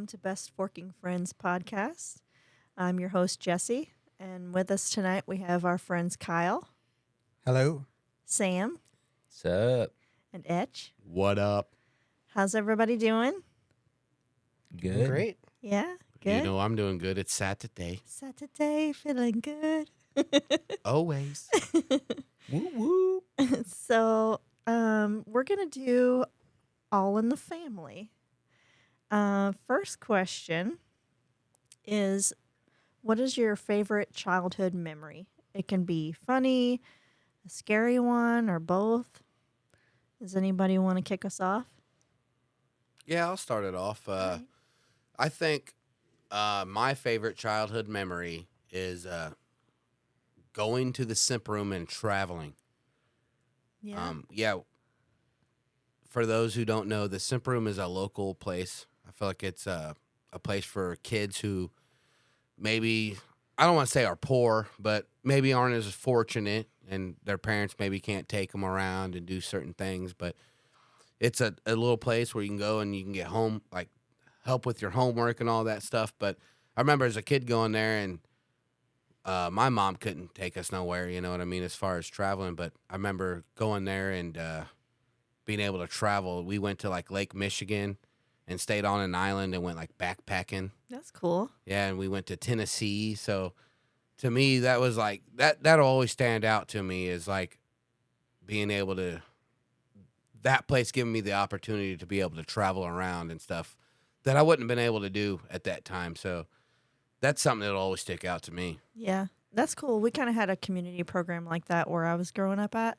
to Best Forking Friends podcast. I'm your host, Jesi, and with us tonight we have our friends Kyle, Hello. Sam, What's up? and Etch. What up? How's everybody doing? Good. Great. Yeah, good. You know I'm doing good. It's Saturday. Saturday, feeling good. Always. Woo woo. So, we're gonna do All in the Family. First question is, what is your favorite childhood memory? It can be funny, a scary one, or both. Does anybody want to kick us off? Yeah, I'll start it off. Alright. I think my favorite childhood memory is going to the simp room and traveling. Yeah. For those who don't know, the simp room is a local place. I feel like it's a place for kids who maybe, I don't want to say are poor, but maybe aren't as fortunate and their parents maybe can't take them around and do certain things. But it's a little place where you can go and you can get home, like help with your homework and all that stuff. But I remember as a kid going there and my mom couldn't take us nowhere, you know what I mean, as far as traveling. But I remember going there and being able to travel. We went to like Lake Michigan and stayed on an island and went like backpacking. That's cool. Yeah, and we went to Tennessee. So to me, that was like, that'll always stand out to me is like being able to, that place giving me the opportunity to be able to travel around and stuff that I wouldn't have been able to do at that time. So that's something that'll always stick out to me. Yeah, that's cool. We kind of had a community program like that where I was growing up at.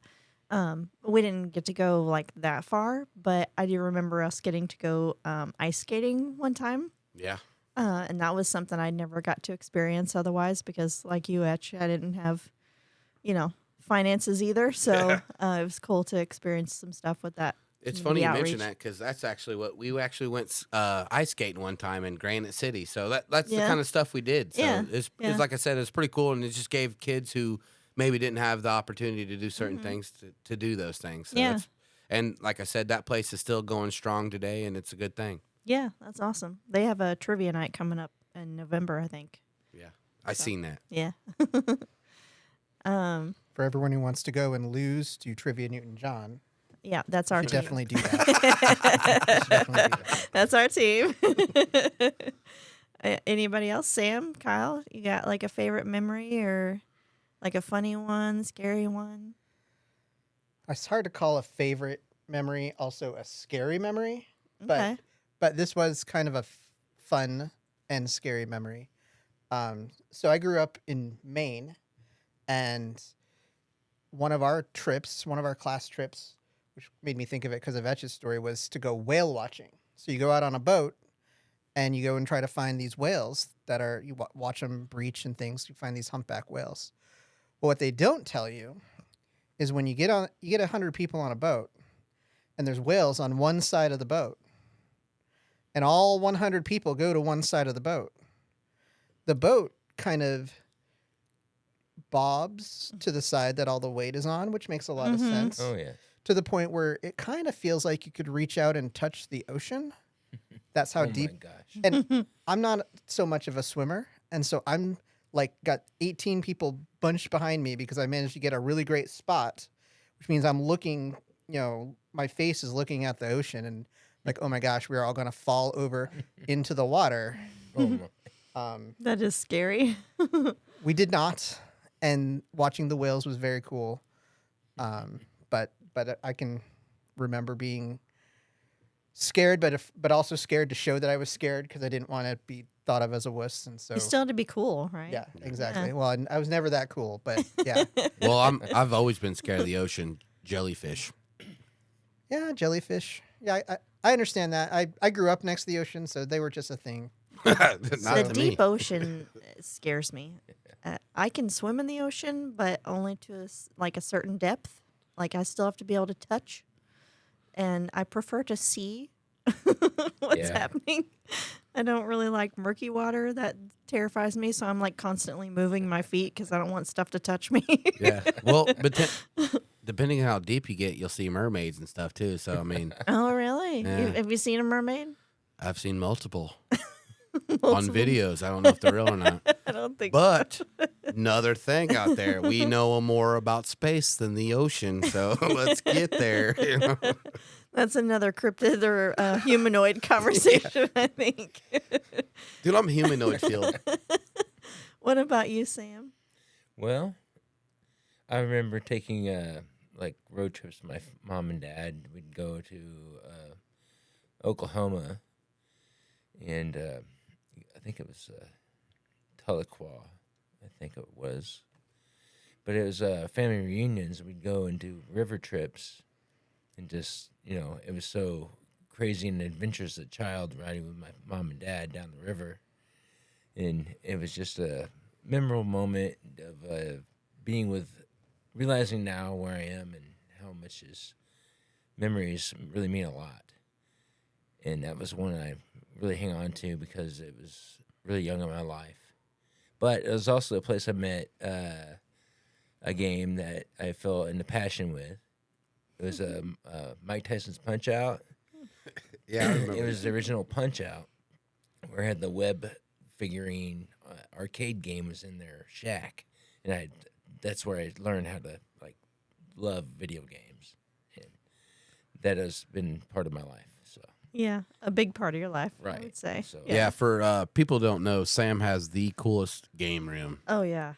We didn't get to go like that far, but I do remember us getting to go ice skating one time. Yeah. And that was something I never got to experience otherwise because, like you, Etch, I didn't have, finances either. So it was cool to experience some stuff with that. It's community funny you mention outreach. that because that's actually what we actually went ice skating one time in Granite City. So that's the Yeah. kind of stuff we did. So Yeah. it's Yeah. like I said, it's pretty cool, and it just gave kids who maybe didn't have the opportunity to do certain Mhm. things to do those things. So Yeah. and like I said, that place is still going strong today, and it's a good thing. Yeah, that's awesome. They have a trivia night coming up in November, I think. Yeah, I So. seen that. Yeah. For everyone who wants to go and lose to Trivia Newton John, Yeah, that's you our should team. definitely do that. You should definitely do that. That's our team. Anybody else? Sam, Kyle, you got like a favorite memory or like a funny one, scary one? It's hard to call a favorite memory also a scary memory, Okay. but this was kind of a fun and scary memory. So I grew up in Maine, and one of our class trips, which made me think of it because of Etch's story, was to go whale watching. So you go out on a boat and you go and try to find these whales that are, you watch them breach and things. You find these humpback whales. Well, what they don't tell you is when you get 100 people on a boat and there's whales on one side of the boat and all 100 people go to one side of the boat kind of bobs to the side that all the weight is on, which makes a lot of Mhm. sense. Oh yeah. To the point where it kind of feels like you could reach out and touch the ocean. That's how Oh deep. my gosh. And I'm not so much of a swimmer, and so I'm like got 18 people bunched behind me because I managed to get a really great spot, which means I'm looking, my face is looking at the ocean and like, oh my gosh, we're all gonna fall over into the water. Oh my. That is scary. We did not, and watching the whales was very cool. But I can remember being scared, but also scared to show that I was scared because I didn't want to be thought of as a wuss, and so You still have to be cool, right? yeah, exactly. Yeah. Well, I was never that cool, but yeah, Well, I've always been scared of the ocean. Jellyfish. yeah, jellyfish. Yeah, I understand that. I grew up next to the ocean, so they were just a thing. Not The to deep me. ocean scares me. I can swim in the ocean, but only to a certain depth. Like I still have to be able to touch, and I prefer to see what's Yeah. happening. I don't really like murky water. That terrifies me. So I'm like constantly moving my feet because I don't want stuff to touch me. Yeah. Well, but depending on how deep you get, you'll see mermaids and stuff too. So I mean, Oh, really? Yeah. Have you seen a mermaid? I've seen multiple. on videos. I don't know if they're real or not. I don't think. But another thing out there, we know more about space than the ocean, so let's get there. You know? That's another cryptid or humanoid conversation, I think. Dude, I'm humanoid field. What about you, Sam? Well, I remember taking like road trips with my mom and dad. We'd go to Oklahoma, and I think it was Tahlequah. I think it was, but it was family reunions. We'd go and do river trips, and just it was so crazy and adventurous as a child riding with my mom and dad down the river, and it was just a memorable moment of being with, realizing now where I am and how much his memories really mean a lot. And that was one I really hang on to because it was really young in my life. But it was also a place I met a game that I fell into passion with. It was Mike Tyson's Punch-Out. Yeah, I remember. It was the original Punch-Out where it had the web figurine arcade game was in their shack. And that's where I learned how to love video games. And that has been part of my life. So Yeah, a big part of your life, I Right. would say. So- Yeah, for people who don't know, Sam has the coolest game room Oh, yeah.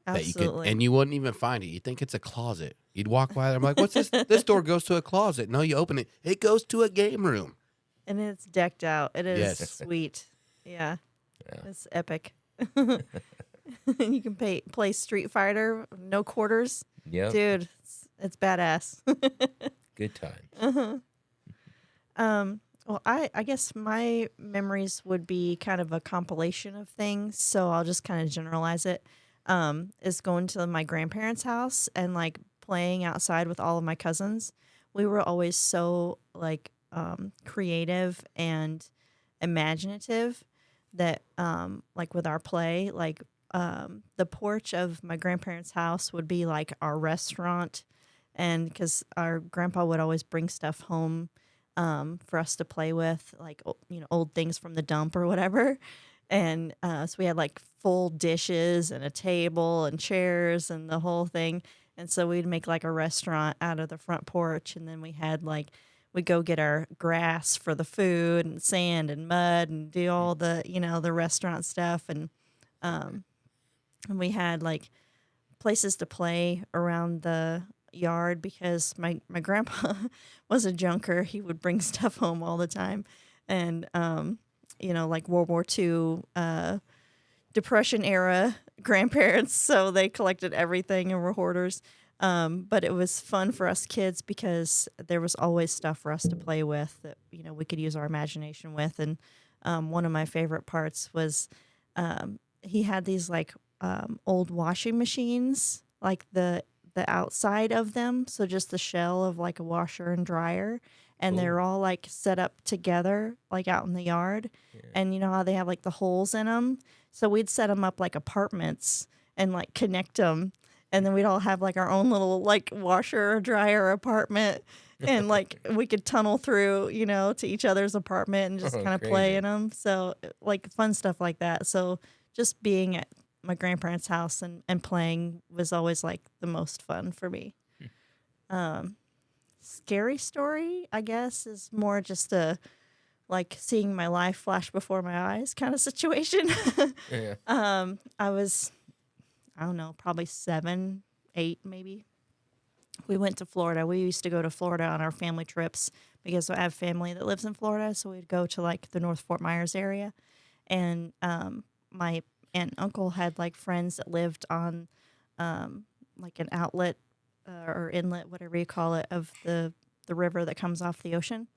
that you could, Absolutely. and you wouldn't even find it. You think it's a closet. You'd walk by there, I'm like, what's this? This door goes to a closet. No, you open it, it goes to a game room. And it's decked out. It is Yes. sweet. Yeah. Yeah. It's epic. And you can play Street Fighter, no quarters. Yep. Dude, it's badass. Good times. Uh-huh. Well, I guess my memories would be kind of a compilation of things, so I'll just kind of generalize it. Is going to my grandparents' house and playing outside with all of my cousins. We were always so creative and imaginative that with our play, the porch of my grandparents' house would be like our restaurant, and because our grandpa would always bring stuff home for us to play with, old things from the dump or whatever. And so we had full dishes and a table and chairs and the whole thing. And so we'd make a restaurant out of the front porch. And then we had we'd go get our grass for the food and sand and mud and do all the, the restaurant stuff. And we had places to play around the yard because my grandpa was a junker. He would bring stuff home all the time. And, World War II, Depression era grandparents. So they collected everything and were hoarders. But it was fun for us kids because there was always stuff for us to play with that, we could use our imagination with. And one of my favorite parts was he had these old washing machines, the outside of them, so just the shell of a washer and dryer, and Cool. they're all set up together out in the yard. Yeah. And you know how they have the holes in them, so we'd set them up like apartments and connect them, and then we'd all have our own little washer or dryer apartment, and we could tunnel through to each other's apartment and just Oh, kind of crazy. play in them. So fun stuff like that. So just being at my grandparents' house and playing was always the most fun for me. Scary story, I guess, is more just a seeing my life flash before my eyes kind of situation. Yeah. I was, I don't know, probably 7, 8 maybe. We went to Florida. We used to go to Florida on our family trips because I have family that lives in Florida, so we'd go to the North Fort Myers area. And my aunt and uncle had friends that lived on an outlet or inlet, whatever you call it, of the river that comes off the ocean.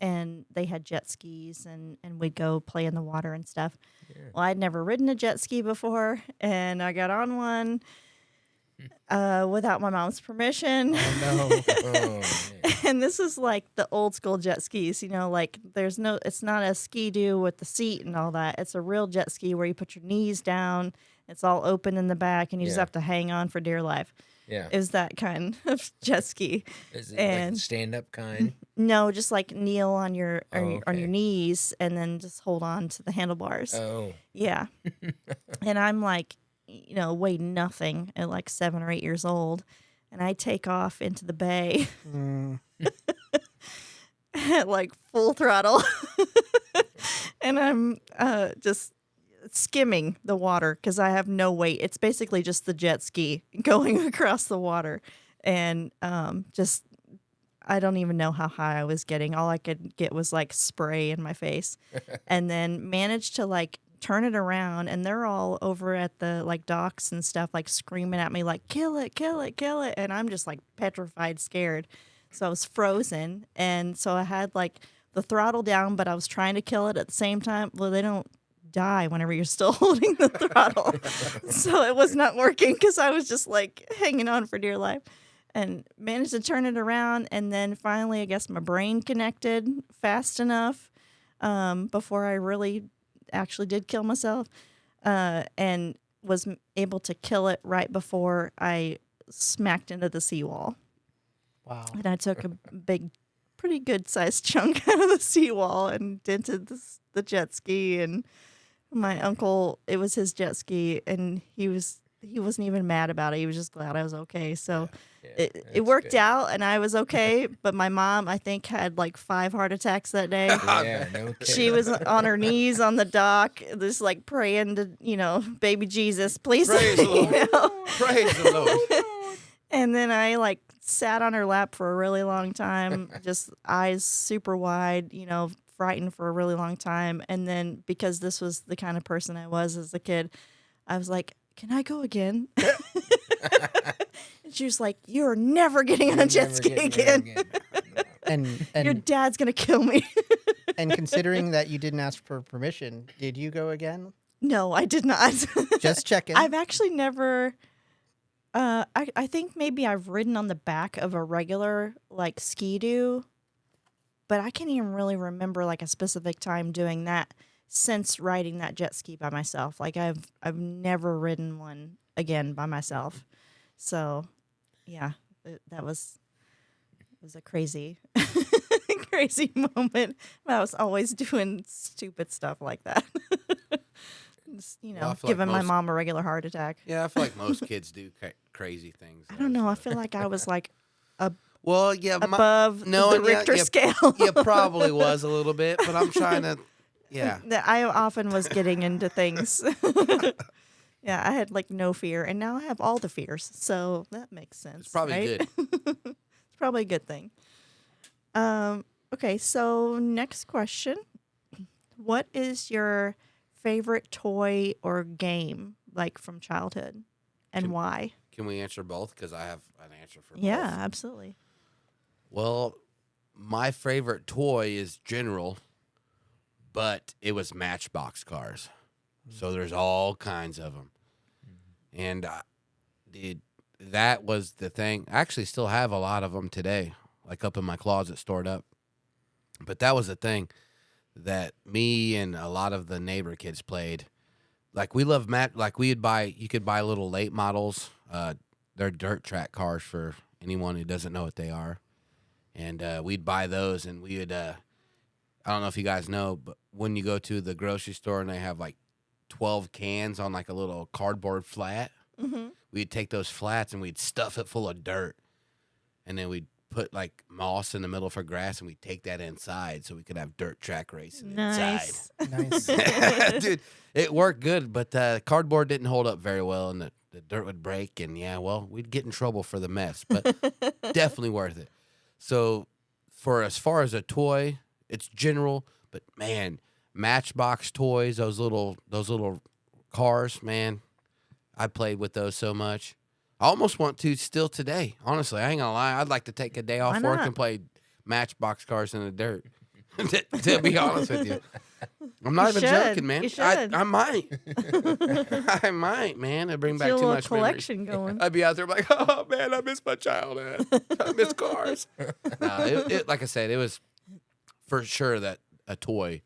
And they had jet skis, and we'd go play in the water and stuff. Yeah. Well, I'd never ridden a jet ski before, and I got on one without my mom's permission. Oh no. Oh, man. And this is the old school jet skis, it's not a ski-doo with the seat and all that. It's a real jet ski where you put your knees down. It's all open in the back, and you just Yeah. have to hang on for dear life. Yeah. It was that kind of jet ski. Is it like And the stand-up kind? no, just like kneel on your Oh, on your okay. knees and then just hold on to the handlebars. Oh. Yeah. And I'm like, weigh nothing at like 7 or 8 years old. And I take off into the bay Mm, at like full throttle. And I'm just skimming the water because I have no weight. It's basically just the jet ski going across the water. And just, I don't even know how high I was getting. All I could get was like spray in my face. And then managed to like turn it around, and they're all over at the like docks and stuff, like screaming at me like, kill it, kill it, kill it. And I'm just like petrified, scared. So I was frozen. And so I had like the throttle down, but I was trying to kill it at the same time. Well, they don't die whenever you're still holding the throttle. So it was not working because I was just like hanging on for dear life. And managed to turn it around, and then finally, I guess my brain connected fast enough before I really actually did kill myself, and was able to kill it right before I smacked into the seawall. wow. And I took a big, pretty good sized chunk out of the seawall and dented the jet ski. And my uncle, it was his jet ski, and he wasn't even mad about it. He was just glad I was okay. So. Yeah, It that's worked good. out, and I was okay. But my mom, I think, had like 5 heart attacks that day. Yeah, no She kidding. was on her knees on the dock, just like praying to, baby Jesus, please. Praise the Lord. you know? Praise the Lord. And then I like sat on her lap for a really long time, just eyes super wide, frightened for a really long time. And then because this was the kind of person I was as a kid, I was like, can I go again? And she was like, you're never getting on a jet Never ski getting there again. And Your dad's going to kill me. and considering that you didn't ask for permission, did you go again? No, I did not. Just checking. I've actually never. I think maybe I've ridden on the back of a regular like ski-doo, but I can't even really remember like a specific time doing that since riding that jet ski by myself. Like I've never ridden one again by myself. So, yeah, that was a crazy crazy moment. I was always doing stupid stuff like that. Just, Well, I feel like giving my most- mom a regular heart attack. Yeah, I feel like most kids do crazy things. I don't know. I feel like I was like Well, yeah, above no, the and yeah, Richter yeah, scale. yeah, probably was a little bit, but I'm trying to. Yeah, That I often was getting into things. Yeah, I had like no fear, and now I have all the fears. So that makes sense. it's probably right? good. It's probably a good thing. Okay, so next question. What is your favorite toy or game like from childhood, and Can- why? Can we answer both? Because I have an answer for Yeah, both. absolutely. Well, my favorite toy is General, but it was Matchbox cars. So there's all kinds of them. And that was the thing. I actually still have a lot of them today, like up in my closet stored up. But that was the thing that me and a lot of the neighbor kids played. Like we love you could buy little late models. They're dirt track cars for anyone who doesn't know what they are. And we'd buy those, and we would, I don't know if you guys know, but when you go to the grocery store and they have like 12 cans on like a little cardboard flat, Mm-hmm. we'd take those flats and we'd stuff it full of dirt. And then we'd put like moss in the middle for grass, and we'd take that inside so we could have dirt track racing Nice. Nice. inside. Dude, it worked good, but cardboard didn't hold up very well, and the dirt would break. And yeah, well, we'd get in trouble for the mess, but definitely worth it. So for as far as a toy, it's General, but man, Matchbox toys, those little cars, man, I played with those so much. I almost want to still today. Honestly, I ain't gonna lie. I'd like to take a day off Why work not? and play Matchbox cars in the dirt. to be honest with you, I'm not You even should. joking, man. You should. I might. I might, man. It'd bring Get back your too little much collection going. I'd be out there like, oh man, I miss my childhood. I miss cars. No, it like I said, it was for sure that a toy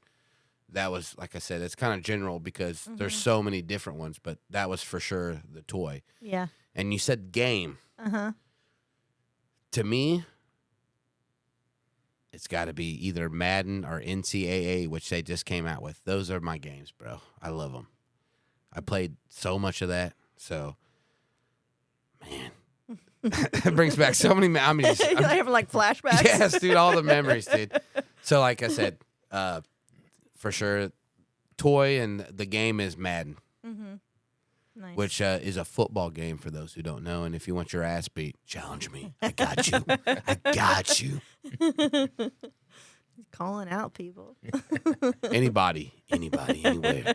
that was, like I said, it's kind of general because there's so many different ones, but that was for sure the toy. Yeah. and you said game. Uh-huh. To me, it's got to be either Madden or NCAA, which they just came out with. Those are my games, bro. I love them. I played so much of that. So, man, it brings back so many. I mean, You're having like flashbacks. yes, dude, all the memories, dude. So, like I said, for sure, toy and the game is Madden, Mm-hmm. Nice. which is a football game for those who don't know. And if you want your ass beat, challenge me. I got you. I got you. Calling out people. Anybody, anywhere.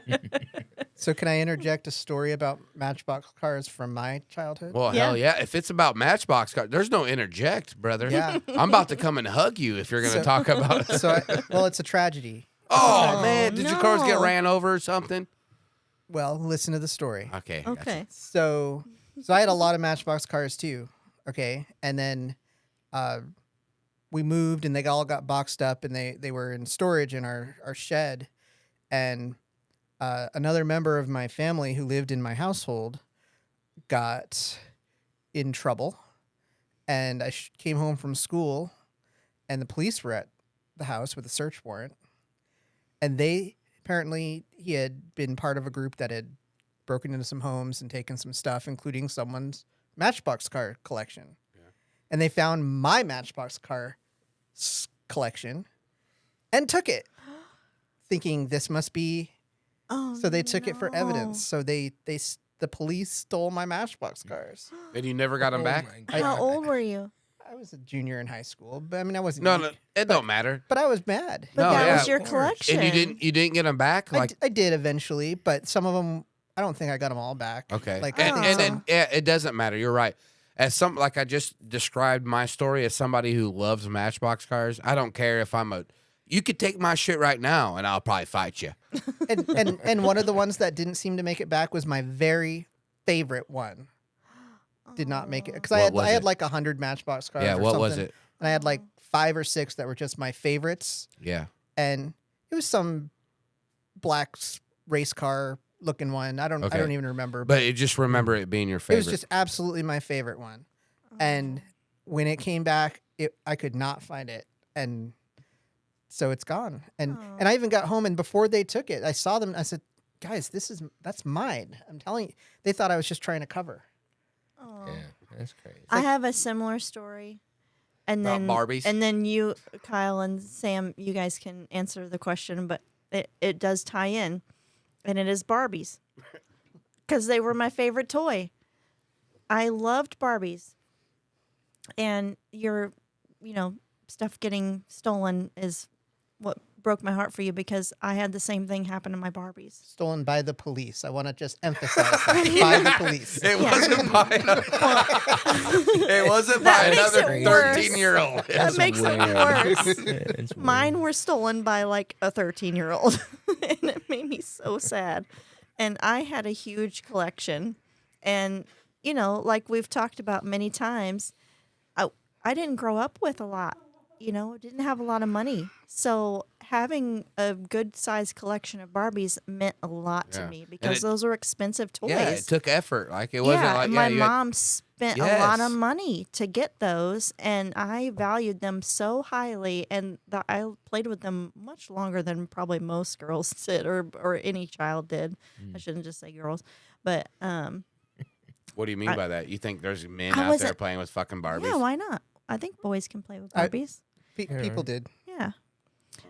So can I interject a story about Matchbox cars from my childhood? Well, Yeah. hell yeah. If it's about Matchbox cars, there's no interject, brother. Yeah. I'm about to come and hug you if you're going to So- talk about it. Well, it's a tragedy. Oh, man. Did your cars get no. ran over or something? Well, listen to the story. Okay. gotcha. Okay. So I had a lot of Matchbox cars too. Okay, and then we moved, and they all got boxed up, and they were in storage in our shed. And another member of my family who lived in my household got in trouble, and I came home from school, and the police were at the house with a search warrant, and apparently he had been part of a group that had broken into some homes and taken some stuff, including someone's Matchbox car collection. Yeah. And they found my Matchbox car collection and took it, thinking this must be. Oh, So they took it for no. evidence. So the police stole my Matchbox cars. And you never got them Oh back? my How God. old were you? I was a junior in high school, but I mean I wasn't. No, young, no, it don't matter. But I was mad. But No, that yeah, was your of course. collection. And you didn't get them back? Like, I did eventually, but some of them I don't think I got them all back. okay. Like I and think and some- then it doesn't matter. You're right. Like I just described my story as somebody who loves Matchbox cars. I don't care if you could take my shit right now and I'll probably fight you. and one of the ones that didn't seem to make it back was my very favorite one. Did not make it because What was I had it? like 100 Matchbox cars. Yeah, or what was something, it? And I had like 5 or 6 that were just my favorites, Yeah. and it was some black race car looking one. I don't Okay. even remember, But you just remember it being your it favorite. was just absolutely my favorite one. And when it came back, I could not find it, and so it's gone. And I even got home, and before they took it, I saw them. I said, "Guys, that's mine." I'm telling you, they thought I was just trying to cover. Oh. Yeah, that's crazy. I have a similar story. And About then Barbies? And then you, Kyle and Sam, you guys can answer the question, but it does tie in. And it is Barbies. Because they were my favorite toy. I loved Barbies. And your, stuff getting stolen is what broke my heart for you, because I had the same thing happen to my Barbies. Stolen by the police. I want to just emphasize that. By the police. It wasn't by it wasn't That by makes another it worse. 13-year-old. That makes it weird. worse. It's Mine weird. were stolen by like a 13-year-old, and it made me so sad. And I had a huge collection, and like we've talked about many times, I didn't grow up with a lot. Didn't have a lot of money, so having a good sized collection of Barbies meant a lot to Yeah. me, And because those are expensive toys. Yeah, it took effort. Like it wasn't like and my you had- mom spent a lot of Yes. money to get those, and I valued them so highly, and I played with them much longer than probably most girls did, or any child did. I shouldn't just say girls, but What do you mean I- by that? You think there's men I out there wasn't- playing with fucking Barbies? yeah, why not? I think boys can play with I- Barbies. People did. Yeah.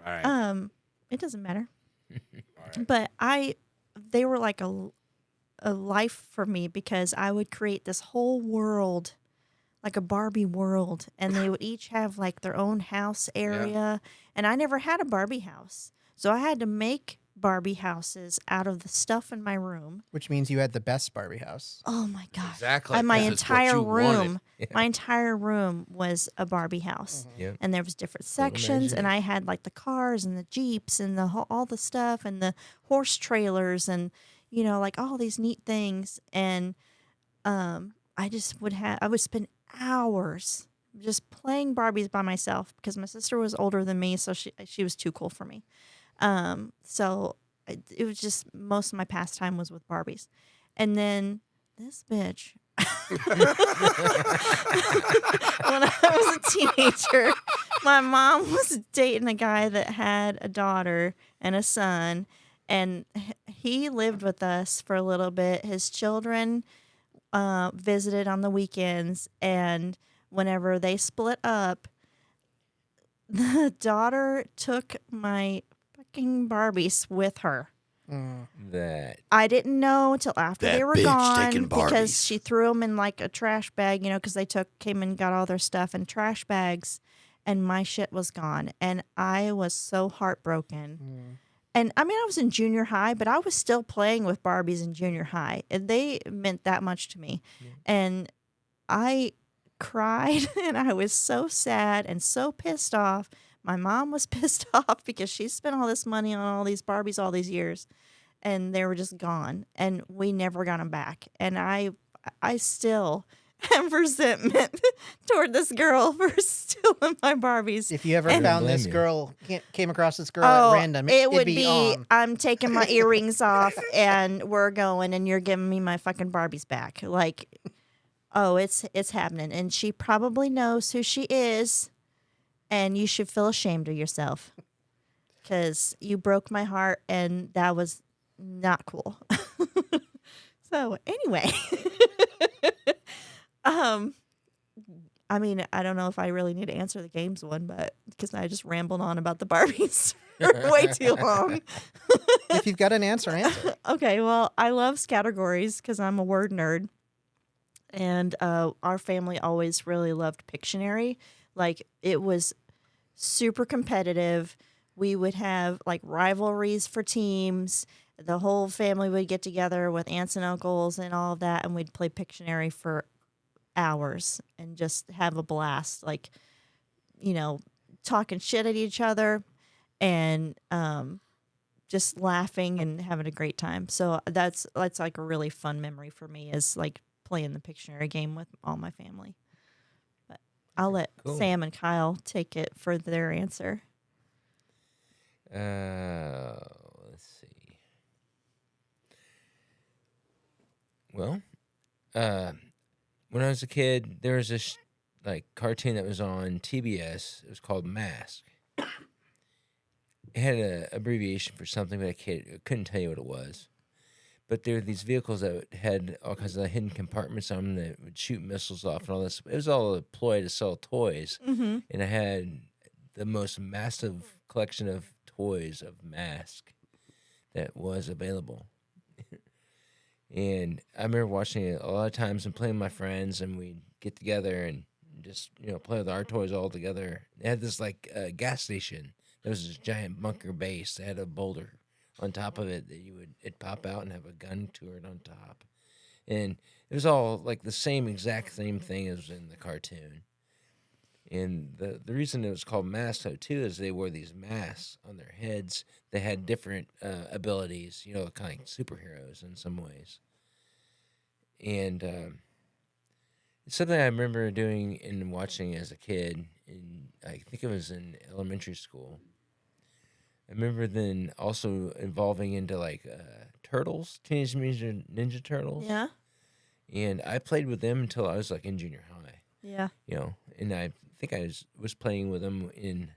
All right. It doesn't matter. All right. But they were like a life for me, because I would create this whole world, like a Barbie world, and they would each have like their own house area. And I never had a Barbie house, so I had to make Barbie houses out of the stuff in my room. Which means you had the best Barbie house. Oh my gosh! Exactly, And my 'cause it's what entire you wanted. room, my entire room was a Barbie house. Yep. And there was different Little sections, and imagination. I had like the cars and the Jeeps and all the stuff and the horse trailers and like all these neat things. And I just I would spend hours just playing Barbies by myself, because my sister was older than me, so she was too cool for me. So it was just, most of my pastime was with Barbies. And then this bitch When I was a teenager, my mom was dating a guy that had a daughter and a son, and he lived with us for a little bit. His children visited on the weekends, and whenever they split up, the daughter took my fucking Barbies with her. That I didn't know until after That they were bitch gone taking because Barbies. she threw them in like a trash bag, because they came and got all their stuff in trash bags, and my shit was gone, and I was so heartbroken. And I mean, I was in junior high, but I was still playing with Barbies in junior high, and they meant that much to me. And I cried, and I was so sad and so pissed off. My mom was pissed off because she spent all this money on all these Barbies all these years, and they were just gone, and we never got them back. And I still have resentment toward this girl for stealing my Barbies. If you ever And- found Blame this you. girl, came across this girl at random, it it'd would be be on. I'm taking my earrings off and we're going, and you're giving me my fucking Barbies back. Like, oh, it's happening, and she probably knows who she is, and you should feel ashamed of yourself because you broke my heart, and that was not cool. So anyway, I mean, I don't know if I really need to answer the games one, but because I just rambled on about the Barbies for way too long. If you've got an answer, answer. Okay, well, I love categories because I'm a word nerd. And our family always really loved Pictionary. Like, it was super competitive. We would have like rivalries for teams. The whole family would get together with aunts and uncles and all of that, and we'd play Pictionary for hours and just have a blast. Like, talking shit at each other and just laughing and having a great time. So that's like a really fun memory for me, is like playing the Pictionary game with all my family. But I'll let Cool. Sam and Kyle take it for their answer. let's see. Well, when I was a kid, there was this like cartoon that was on TBS. It was called Mask. It had an abbreviation for something, but I couldn't tell you what it was. But there were these vehicles that had all kinds of hidden compartments on them that would shoot missiles off and all this. It was all a ploy to sell toys. Mm-hmm. And I had the most massive collection of toys of Mask that was available. And I remember watching it a lot of times and playing with my friends, and we'd get together and just, play with our toys all together. They had this like gas station. There was this giant bunker base that had a boulder on top of it that it'd pop out and have a gun turret on top. And it was all like the exact same thing as in the cartoon. And the reason it was called Mask, though, too, is they wore these masks on their heads. They had different abilities, kind of like superheroes in some ways. And it's something I remember doing and watching as a kid. I think it was in elementary school. I remember then also involving into like Turtles, Teenage Mutant Ninja Turtles. Yeah. And I played with them until I was like in junior high. Yeah. And I think I was playing with them in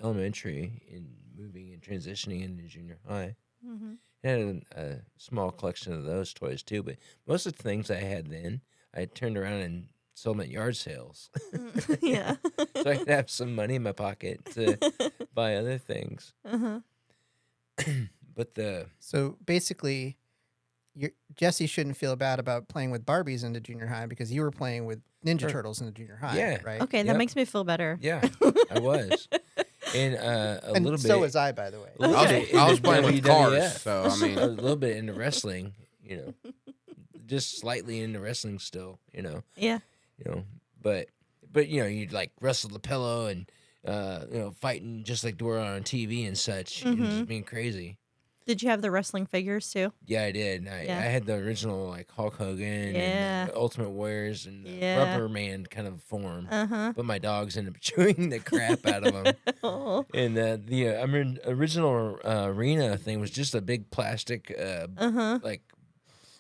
elementary and moving and transitioning into junior high. Mm-hmm. I had a small collection of those toys too, but most of the things I had then, I turned around and sold them at yard sales. Yeah. So I could have some money in my pocket to buy other things. Uh-huh. But So basically, Jesse shouldn't feel bad about playing with Barbies into junior high because you were playing with Ninja Sure. Turtles into junior high, Yeah. right? Okay, that Yep. makes me feel better. yeah, I was. And And little so bit. was I, by the way. a little Okay. bit I was into playing with WWF. cars, so I mean, I was a little bit into wrestling, just slightly into wrestling still, Yeah. but you'd like wrestle the pillow and fighting just like we're on TV and such, and Mhm. just being crazy. Did you have the wrestling figures too? Yeah, I did. And I Yeah. had the original like Hulk Hogan Yeah. and the Ultimate Warriors and the Yeah. Rubber Man kind of form. Uh-huh. But my dogs ended up chewing the crap out of them. Oh. And the original arena thing was just a big plastic Uh-huh. like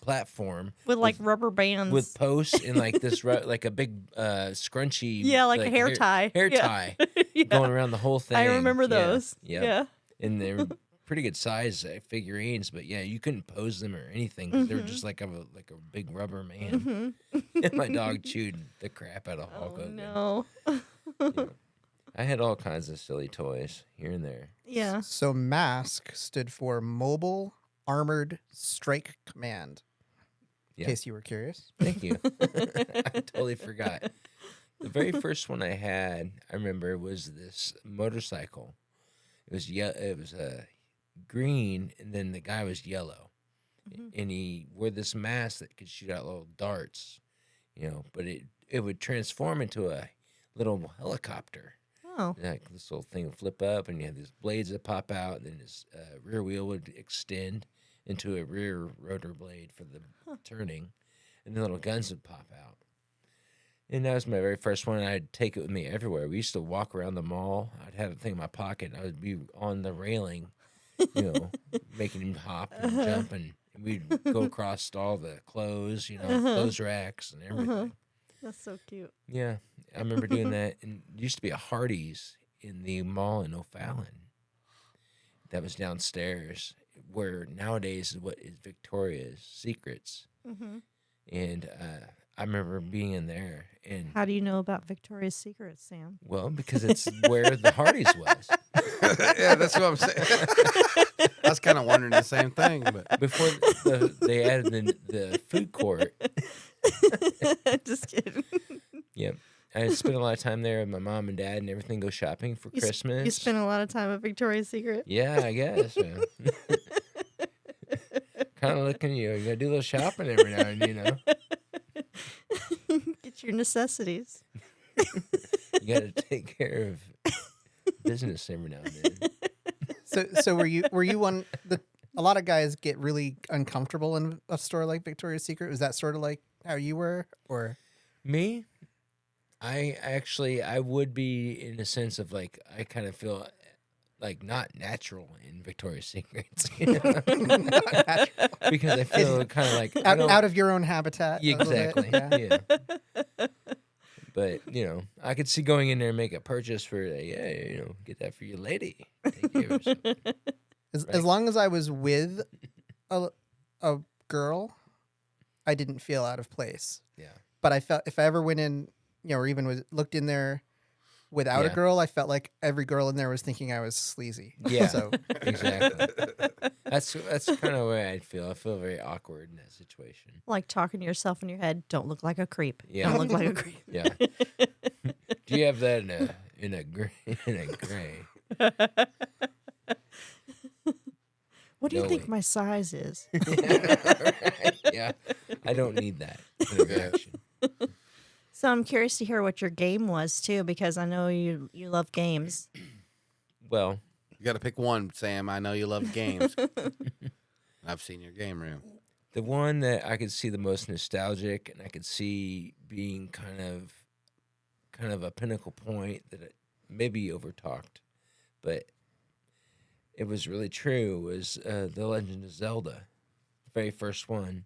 platform with like rubber bands. with posts and like this like a big scrunchy yeah, like a hair tie. hair Yeah. tie Yeah. going around the whole thing. I remember those. Yeah. Yeah. And they're pretty good size figurines, but yeah, you couldn't pose them or anything because they were Mm-hmm. just like a big rubber man. And my dog chewed the crap out of Hulk Oh Hogan. no. Yeah. I had all kinds of silly toys here and there. Yeah. So MASC stood for Mobile Armored Strike Command. In Yeah. case you were curious. Thank you. I totally forgot. The very first one I had, I remember, was this motorcycle. It was green, and then the guy was yellow, and he wore this mask that could shoot out little darts, But it would transform into a little helicopter. Oh. Like this little thing would flip up, and you had these blades that pop out, and then his rear wheel would extend into a rear rotor blade for the turning, and the little guns would pop out. And that was my very first one. I'd take it with me everywhere. We used to walk around the mall. I'd have the thing in my pocket, and I would be on the railing, making him hop and jump, and we'd go across all the clothes, clothes racks and everything. That's so cute. Yeah, I remember doing that. And there used to be a Hardee's in the mall in O'Fallon that was downstairs, where nowadays is what is Victoria's Secrets. And I remember being in there. And How do you know about Victoria's Secret, Sam? well, because it's where the Hardee's was. Yeah, that's what I'm saying. I was kind of wondering the same thing, but Before they added the food court. Just kidding. Yep. I spent a lot of time there with my mom and dad and everything, go shopping for Christmas. You spent a lot of time at Victoria's Secret. Yeah, I guess. Kind of looking, you gotta do a little shopping every now and then, Get your necessities. You gotta take care of business every now and then. So were you one? A lot of guys get really uncomfortable in a store like Victoria's Secret. Was that sort of like how you were, or? Me? I would be in a sense of like, I kind of feel like not natural in Victoria's Secrets, because I feel kind of like out of your own habitat. a little bit? Exactly. Yeah. Yeah. But I could see going in there and make a purchase for get that for your lady. Take care of yourself. As long as I was with a girl, I didn't feel out of place. Yeah. But I felt if I ever went in, or even looked in there without a Yeah. girl, I felt like every girl in there was thinking I was sleazy. Yeah. So Exactly. That's kind of the way I feel. I feel very awkward in that situation. Like talking to yourself in your head. Don't look like a creep. Yeah. Don't look like a creep. Yeah. Do you have that in a gray? What do you No think way. my size is? Right? Yeah. I don't need that interaction. So I'm curious to hear what your game was too, because I know you love games. Well, you got to pick one, Sam. I know you love games. I've seen your game room. the one that I could see the most nostalgic, and I could see being kind of a pinnacle point that it maybe overtalked, but it was really true, was The Legend of Zelda, the very first one.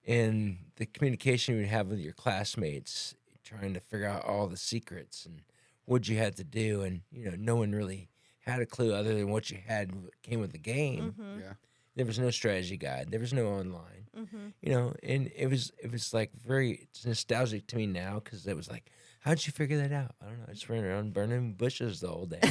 And the communication you would have with your classmates, trying to figure out all the secrets and what you had to do, and no one really had a clue other than what you had came with the game. Mm-hmm. Yeah. There was no strategy guide. There was no online. Mm-hmm. And it was like it's nostalgic to me now, because it was like, how'd you figure that out? I don't know. I just ran around burning bushes the whole day, to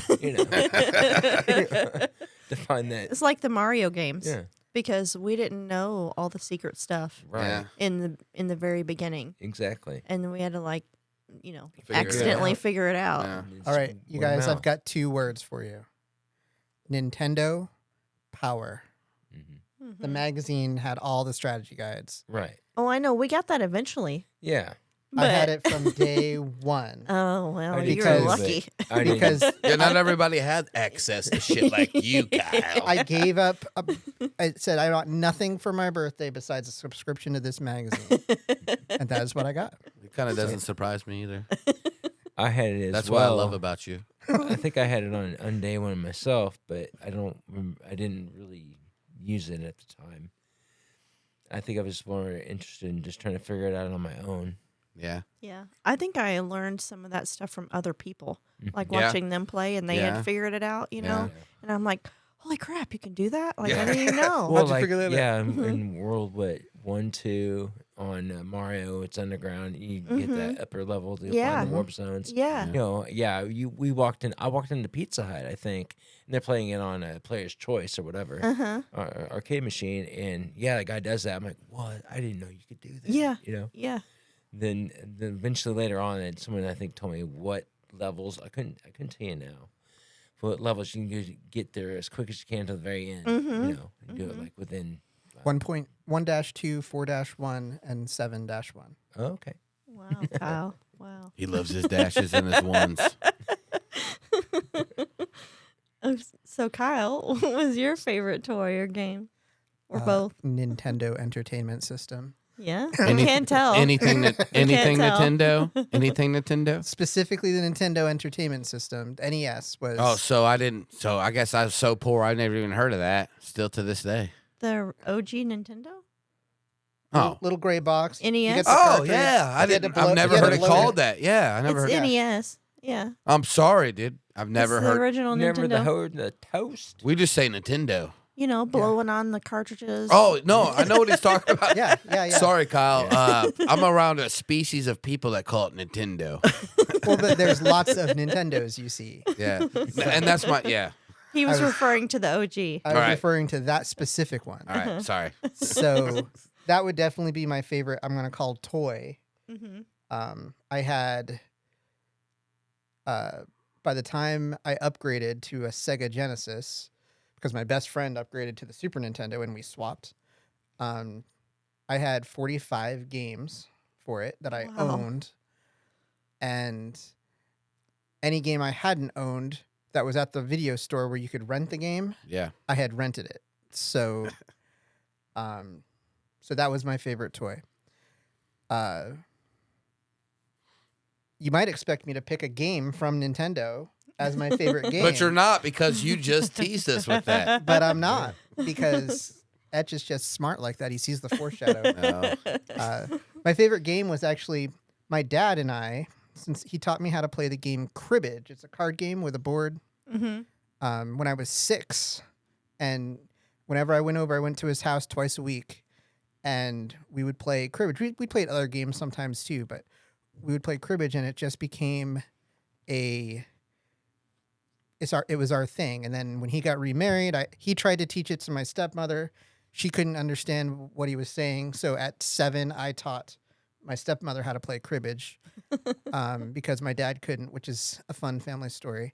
find that. It's like the Mario games. Yeah, Because we didn't know all the secret stuff right. Yeah. in the very beginning, Exactly. and then we had to Figure it accidentally out. figure it out. Yeah. And it's all right, you word of guys, I've mouth. got 2 words for you. Nintendo Power. Mhm. The magazine had all the strategy guides. Right. Oh, I know. We got that eventually. Yeah. I had but- it from day 1. Oh well, I did you're too, but lucky. I didn't- Because Yeah, not everybody had access to shit like you, Kyle. I gave up. I said I want nothing for my birthday besides a subscription to this magazine, and that is what I got. It kind of doesn't surprise me either. I had it as That's well. what I love about you. I think I had it on day one myself, but I didn't really use it at the time. I think I was more interested in just trying to figure it out on my own. Yeah. Yeah. I think I learned some of that stuff from other people, like Yeah. watching them play and they Yeah. had figured it out, you know? Yeah. And I'm like, holy crap, you can do that? Like, Yeah. I didn't even know. Well, How'd you like figure that out? yeah, Mhm. in World 1, 2 on Mario, it's underground. You get that upper level to Yeah. find the warp zones. Yeah. You know, yeah. We walked in. I walked into Pizza Hut, I think, and they're playing it on a Player's Choice or whatever, Uh-huh. arcade machine. And yeah, the guy does that. I'm like, what? I didn't know you could do that. Yeah. You know. Yeah. Then eventually later on, someone I think told me what levels. I couldn't tell you now. What levels you can get there as quick as you can to the very end. Mhm. You know, and do it like within. 1.1-2, 4-1, and 7-1. Oh, okay. Wow, Kyle. Wow. He loves his dashes and his ones. So, Kyle, what was your favorite toy or game? Or both? Nintendo Entertainment System. Yeah. Any- I can't tell. Anything anything tell. Nintendo? Anything Nintendo? Specifically, the Nintendo Entertainment System, NES, was. Oh, so I guess I was so poor I never even heard of that. Still to this day. The OG Nintendo? Oh. Little gray box. You NES? get the Oh cartridge. yeah, I You had didn't. to blow- I've never you had heard to it blow called that. Yeah, I never It's heard. NES. Yeah. I'm sorry, dude. I've never It's the heard. original Remember Nintendo. the toast? We just say Nintendo. You know, blowing on the cartridges. Oh no, I know what he's talking about. Yeah. Sorry, Kyle. I'm around a species of people that call it Nintendo. Well, but there's lots of Nintendos, you see. Yeah, and that's my yeah. He was I was- referring to the OG. I was All right. referring to that specific one. All right, sorry. So that would definitely be my favorite, I'm going to call toy. Mm-hmm. I had, by the time I upgraded to a Sega Genesis, because my best friend upgraded to the Super Nintendo and we swapped, I had 45 games for it that I Wow. owned. And any game I hadn't owned that was at the video store where you could rent the game, Yeah, I had rented it. So, so that was my favorite toy. You might expect me to pick a game from Nintendo as my favorite game, but you're not because you just teased us with that. But I'm not because Etch is just smart like that. He sees the foreshadow. No. My favorite game was actually my dad and I, since he taught me how to play the game Cribbage. It's a card game with a board. Mm-hmm. When I was 6, and whenever I went to his house twice a week, and we would play cribbage. We played other games sometimes too, but we would play cribbage, and it just became it was our thing. And then when he got remarried, he tried to teach it to my stepmother. She couldn't understand what he was saying, so at 7, I taught my stepmother how to play cribbage because my dad couldn't, which is a fun family story.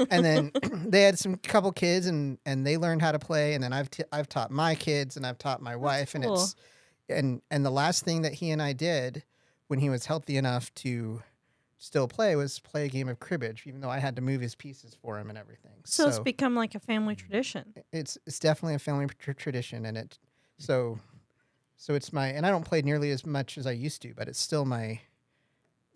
And then they had some couple kids, and they learned how to play. And then I've taught my kids, and I've taught my wife, cool. and it's and the last thing that he and I did when he was healthy enough to still play was play a game of cribbage, even though I had to move his pieces for him and everything. So it's become like a family tradition. It's definitely a family tradition, and so it's my, and I don't play nearly as much as I used to, but it's still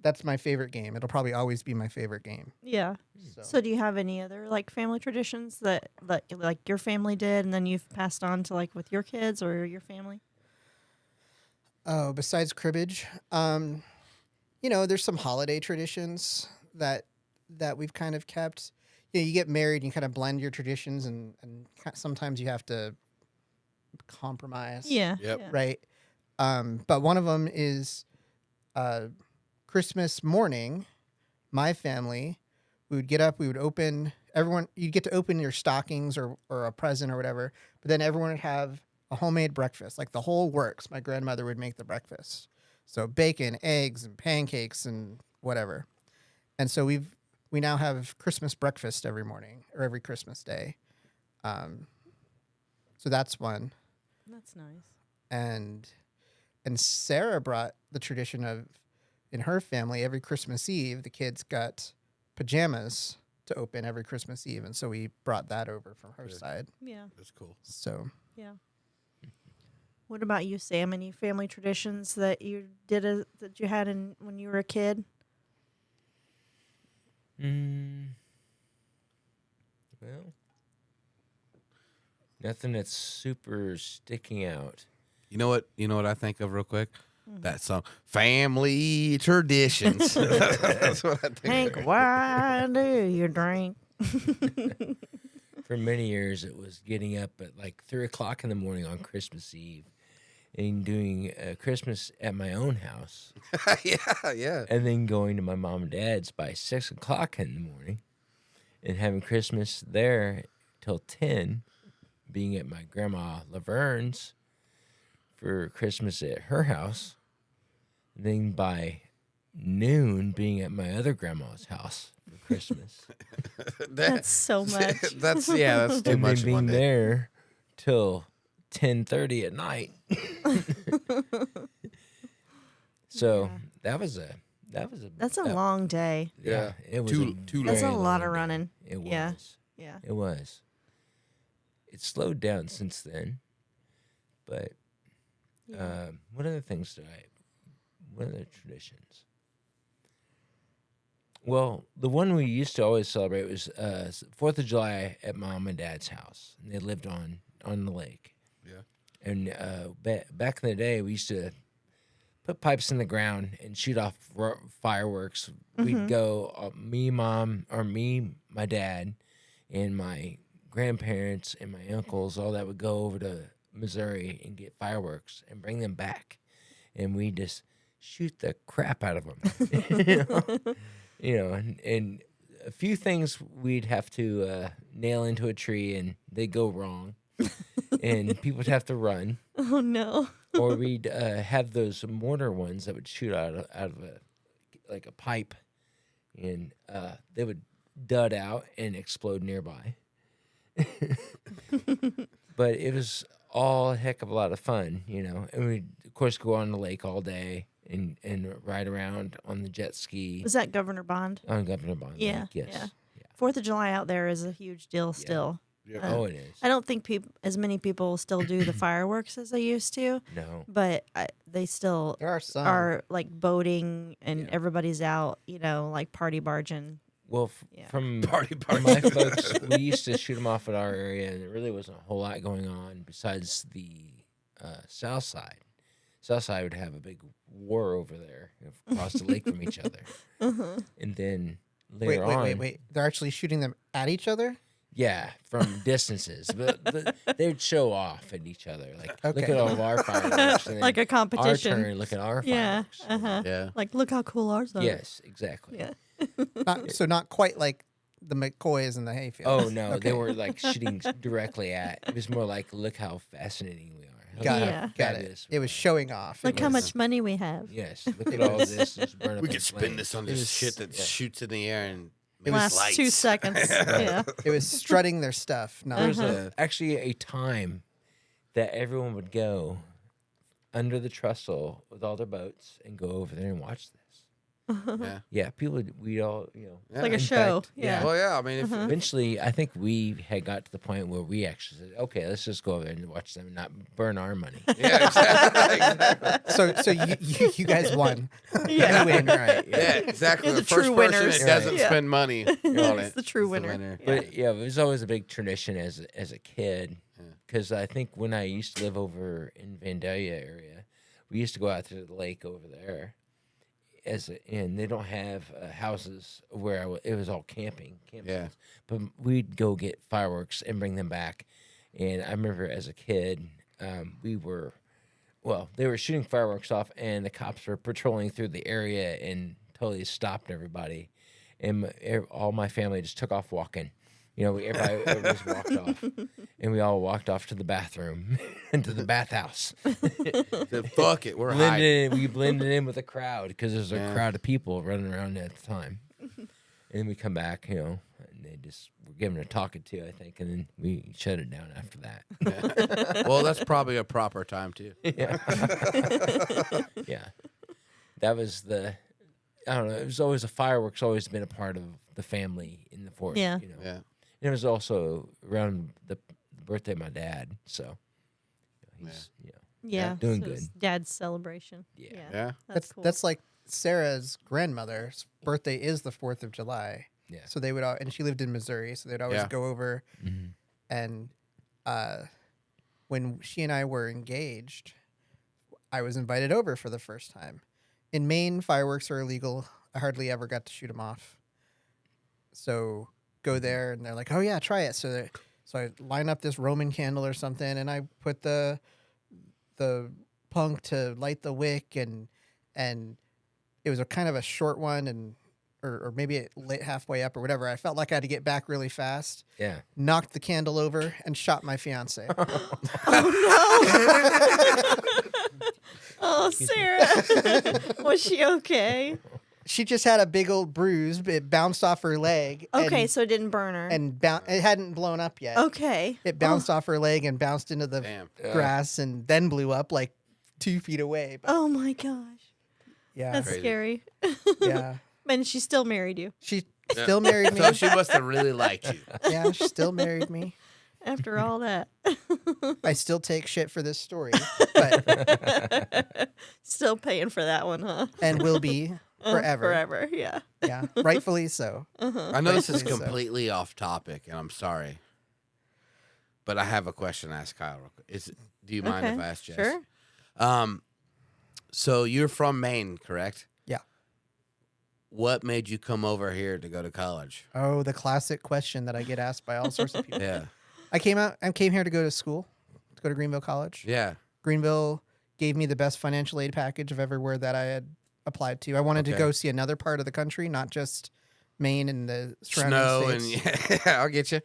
that's my favorite game. It'll probably always be my favorite game. Yeah. So do you have any other like family traditions that like your family did and then you've passed on to like with your kids or your family? Oh, besides cribbage, there's some holiday traditions that we've kind of kept. You get married, and you kind of blend your traditions, and sometimes you have to compromise. Yeah. Yep. Yeah. Right. But one of them is Christmas morning. My family, we would get up, we would open you'd get to open your stockings or a present or whatever, but then everyone would have a homemade breakfast, like the whole works. My grandmother would make the breakfast. So bacon, eggs, and pancakes and whatever. And so we now have Christmas breakfast every morning or every Christmas day. So that's one. That's nice. And Sarah brought the tradition of, in her family, every Christmas Eve, the kids got pajamas to open every Christmas Eve. And so we brought that over from her side. Yeah. That's cool. So Yeah. What about you, Sam? Any family traditions that you did that you had when you were a kid? Well, nothing that's super sticking out. You know what? You know what I think of real quick? That song, "Family Traditions." That's what I think. Hank, why do you drink? For many years, it was getting up at like 3 o'clock in the morning on Christmas Eve and doing Christmas at my own house, Yeah. and then going to my mom and dad's by 6 o'clock in the morning, and having Christmas there till 10, being at my grandma Laverne's for Christmas at her house, then by noon being at my other grandma's house for Christmas, That's so much. That's too and much then in one being day. there till 10:30 at night. So Yeah. that's a long day. Yeah, it was Too That's a very lot long of day. running. It was. Yeah. Yeah. It was. It's slowed down since then, but Yeah. what other things what other traditions? Well, the one we used to always celebrate was 4th of July at Mom and Dad's house. And they lived on the lake. Yeah. And back in the day, we used to put pipes in the ground and shoot off fireworks. We'd go, me, my dad, and my grandparents and my uncles, all that would go over to Missouri and get fireworks and bring them back. And we just shoot the crap out of them. And a few things we'd have to nail into a tree and they'd go wrong. And people would have to run. Oh no. Or we'd have those mortar ones that would shoot out of a pipe, and they would dud out and explode nearby. But it was all a heck of a lot of fun, And we'd of course go on the lake all day and ride around on the jet ski Was that Governor Bond? on Governor Bond Yeah, Lake. Yes. yeah. 4th of July out there is a huge deal still. Oh, it is. I don't think as many people still do the fireworks as they used to, No. but they still There are some. are like boating and Yeah. everybody's out, like party barging. Well, Yeah. from Party. my folks, we used to shoot them off at our area, and there really wasn't a whole lot going on besides the south side. South side would have a big war over there across the lake from each other. And then later on... Wait. They're actually shooting them at each other? Yeah, from distances. But they would show off at each other. Like, look Okay. at all of our fireworks. And Like a our competition. turn, look at our Yeah. fireworks. Yeah. Like, look how cool ours are. Yes, exactly. Yeah. Not quite like the McCoys and the Hayfield. Oh, no, Okay. they were like shooting directly at. It was more like, look how fascinating we are. Got Yeah. it. Got it. Fabulous It we was are. showing off. Look It how was- much money we have. Yes, look at all this. Just burn up We in could spin flames. this on It this was- shit that yeah. shoots in the air and It was Last lights. 2 seconds. Yeah. It was strutting their stuff. Not There was Uh-huh. actually a time that everyone would go under the trestle with all their boats and go over there and watch this. Yeah. Yeah, we all, Yeah. Like a in show. fact, Yeah. Well, yeah. I mean, if, Eventually, I think we had got to the point where we actually said, okay, let's just go over there and watch them and not burn our money. yeah, exactly. so you guys won. Yeah. You win. Right. Yeah, exactly. You're The the first true person winners. that doesn't Yeah. spend money on It's it. the true is winner. But yeah, it was always a big tradition as a kid, because I think when I used to live over in Vandalia area, we used to go out to the lake over there, and they don't have houses where it was all camping. Yeah. But we'd go get fireworks and bring them back, and I remember as a kid, they were shooting fireworks off, and the cops were patrolling through the area and totally stopped everybody, and all my family just took off walking. Everybody just walked off, and we all walked off to the bathroom and to the bathhouse. Said, fuck it, we're high. We blended in with the crowd because there's a Yeah. crowd of people running around at the time. And then we come back, and they just were giving a talking to, I think, and then we shut it down after that. Well, that's probably a proper time too. Yeah. Yeah. That was I don't know, it was always fireworks always been a part of the family in the fort. Yeah. Yeah. And it was also around the birthday of my dad, so he's Yeah. doing so it's good. Dad's celebration. Yeah. Yeah. That's cool. That's like Sarah's grandmother's birthday is the 4th of July. Yeah. So they would and she lived in Missouri, so they'd always Yeah. go over Mhm. and when she and I were engaged, I was invited over for the first time. In Maine, fireworks are illegal. I hardly ever got to shoot them off. So go there, and they're like, "Oh yeah, try it." So I line up this Roman candle or something, and I put the punk to light the wick, and it was a kind of a short one, and or maybe it lit halfway up or whatever. I felt like I had to get back really fast. Yeah. Knocked the candle over and shot my fiance. Oh, Sarah. Was she okay? She just had a big old bruise. It bounced off her leg. Okay, so it didn't burn her. And it hadn't blown up yet. Okay. It bounced off her leg and bounced into the Damn. grass and then blew up like 2 feet away. But Oh my gosh. yeah, That's Crazy. scary. yeah. And she still married you She still married me. So she must have really liked you. Yeah, she still married me. after all that. I still take shit for this story, but Still paying for that one, huh? and will be forever. Forever, yeah. Yeah, rightfully so. I know this is Rightfully so. completely off topic, and I'm sorry, but I have a question to ask Kyle. Real quick. Do you mind if I ask Jess? Sure. So you're from Maine, correct? Yeah. What made you come over here to go to college? Oh, the classic question that I get asked by all sorts of people. Yeah. I came here to go to school, to go to Greenville College. Yeah. Greenville gave me the best financial aid package of everywhere that I had applied to. I wanted to Okay. go see another part of the country, not just Maine and the surrounding Snow states. and yeah, I'll get you.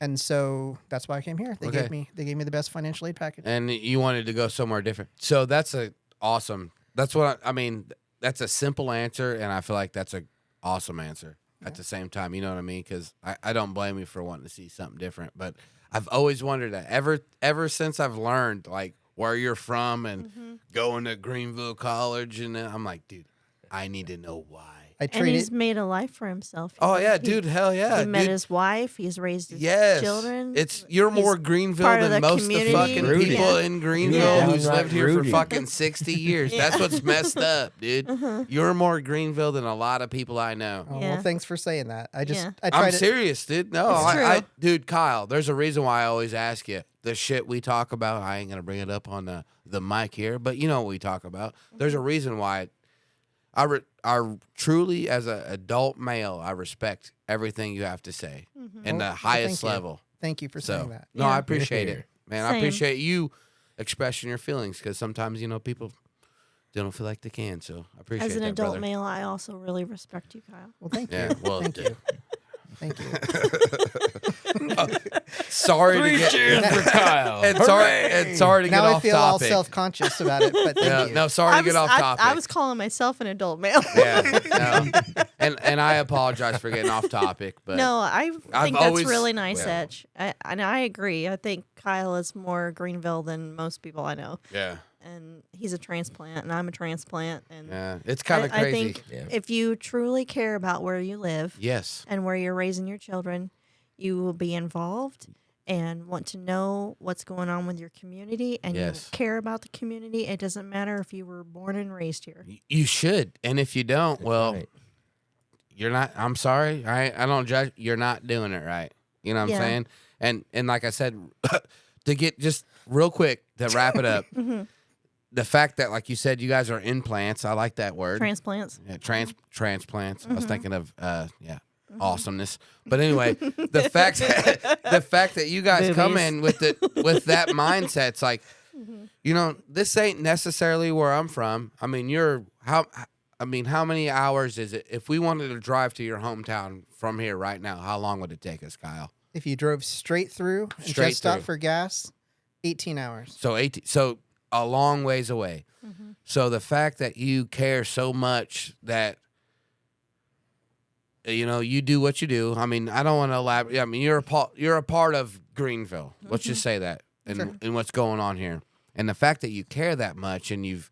And so that's why I came here. They Okay. gave me the best financial aid package. And you wanted to go somewhere different. So that's awesome. That's what I mean. That's a simple answer, and I feel like that's a awesome answer at the same time. You know what I mean? Because I don't blame you for wanting to see something different. But I've always wondered that ever since I've learned like where you're from and going to Greenville College, and then I'm like, dude, I need to know why. I And traded. he's made a life for himself. Oh yeah, He- dude, hell yeah, He met dude. his wife. He's raised his Yes, children. You're He's more Greenville part of than the most of the community. fucking Rudy. people Yeah. in Greenville Yeah. who's Downright lived here Rudy. for fucking 60 years. Yeah. That's what's messed up, dude. You're more Greenville than a lot of people I know. Oh, Yeah. well, thanks for saying that. I Yeah. tried I'm to. serious, dude. No, It's true. dude, Kyle. There's a reason why I always ask you the shit we talk about. I ain't gonna bring it up on the mic here, but you know what we talk about. There's a reason why. I truly, as an adult male, I respect everything you have to say in the Well, highest thank you. level. Thank you for So saying that. no, Yeah. I appreciate Here. it, man. I Same. appreciate you expressing your feelings because sometimes people they don't feel like they can. So I appreciate As an that, adult brother. male, I also really respect you, Kyle. Well, thank you. Yeah, well, thank you. Thank you. sorry to get for Kyle. and sorry to Now get I off feel all topic. self-conscious about it, but thank Yeah, you. no, sorry to get off topic. I was calling myself an adult male. Yeah, no. and I apologize for getting off topic, but No, I think that's always- really nice, well- Etch. And I agree. I think Kyle is more Greenville than most people I know. yeah, And he's a transplant, and I'm a transplant. And yeah, it's kind of I crazy. think Yeah. if you truly care about where you live Yes, and where you're raising your children, you will be involved and want to know what's going on with your community, and Yes. you care about the community. It doesn't matter if you were born and raised here. you should, and if you don't, That's well, right. you're not. I'm sorry, I don't judge. You're not doing it right. You know what Yeah. I'm saying? And like I said, to get just real quick to wrap it up, the fact that like you said, you guys are implants. I like that word. Transplants. Yeah, transplants. I was thinking of awesomeness. But anyway, the fact that you guys come Boobies. in with that mindset, it's like, this ain't necessarily where I'm from. I mean, how many hours is it? If we wanted to drive to your hometown from here right now, how long would it take us, Kyle? If you drove straight through and Straight just stopped through. for gas, 18 hours. So a long ways away. So the fact that you care so much that you do what you do. I mean, I don't want to elaborate. I mean, you're a part of Greenville. Let's just say that, and Sure. and what's going on here, and the fact that you care that much, and you've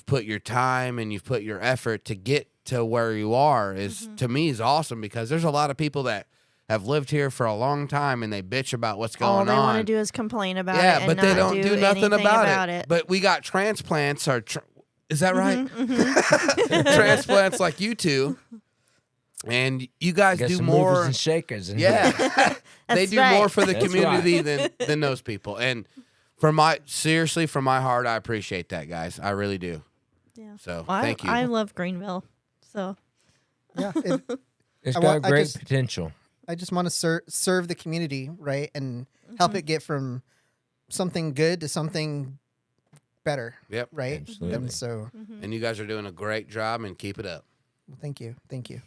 put your time and you've put your effort to get to where you are is to me is awesome because there's a lot of people that have lived here for a long time and they bitch about what's going All on. they want to do is complain about it. Yeah, and but they not don't do nothing anything about it. But we got transplants. Is that right? Mm-hmm. Transplants like you two, and you guys Got do some movers more. and shakers. In here. Yeah, they That's do right. more for the That's community than those people. And from my heart, I appreciate that, guys. I really do. Yeah. So Well, thank you. I love Greenville. So Yeah, It's I got want- I great just- potential. I just want to serve the community, right, and help it get from something good to something better, Yep. right? Absolutely. And so, And you guys are doing a great job, and keep it up. thank you. Yep,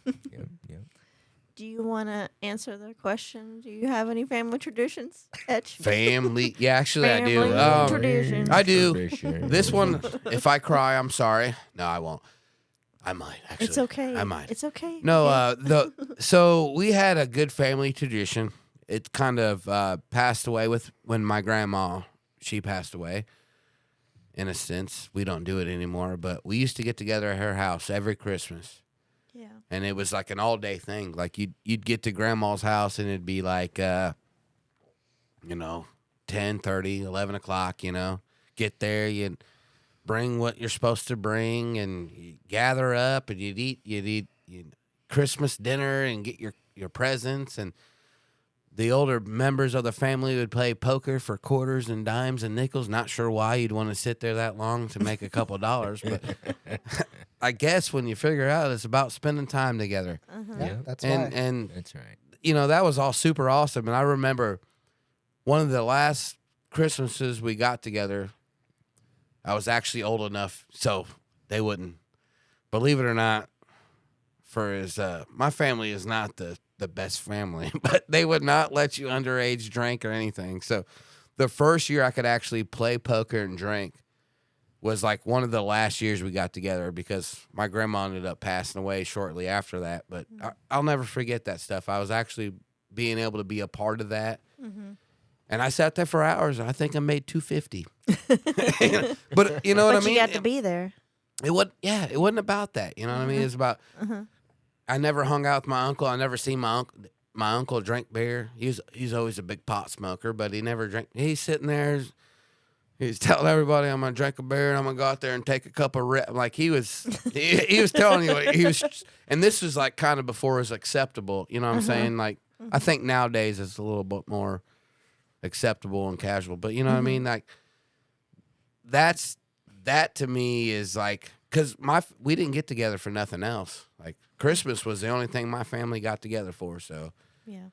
yep. do you want to answer the question? Do you have any family traditions, Etch? Family. Yeah, actually, I do. Family tradition. I do. Tradition. This one, if I cry, I'm sorry. No, I won't. I might, actually. It's okay. I might. It's okay. No, Yeah. so we had a good family tradition. It kind of passed away when my grandma, she passed away. In a sense, we don't do it anymore, but we used to get together at her house every Christmas. Yeah. And it was like an all day thing. Like you'd get to grandma's house and it'd be like 10:30, 11 o'clock, Get there, you'd bring what you're supposed to bring and you gather up and you'd eat Christmas dinner and get your presents, and the older members of the family would play poker for quarters and dimes and nickels. Not sure why you'd want to sit there that long to make a couple dollars, but I guess when you figure out it's about spending time together. Yeah, Yep. that's why. And That's right. that was all super awesome. And I remember one of the last Christmases we got together, I was actually old enough so they wouldn't, believe it or not, my family is not the best family, but they would not let you underage drink or anything. So the first year I could actually play poker and drink was like one of the last years we got together, because my grandma ended up passing away shortly after that. But I'll never forget that stuff. I was actually being able to be a part of that. And I sat there for hours, and I think I made $250. But you know what I But mean? you got to be there. It wasn't about that. You know what I mean? It's about I never hung out with my uncle. I never seen my uncle drink beer. He's always a big pot smoker, but he never drank. He's sitting there. He's telling everybody, I'm gonna drink a beer and I'm gonna go out there and take a cup of red. Like he was telling you what he was. And this was like kind of before it was acceptable. You know what I'm saying? Like I think nowadays it's a little bit more acceptable and casual. But you know what I mean? Like that to me is like, because we didn't get together for nothing else. Like Christmas was the only thing my family got together for. So, Yeah.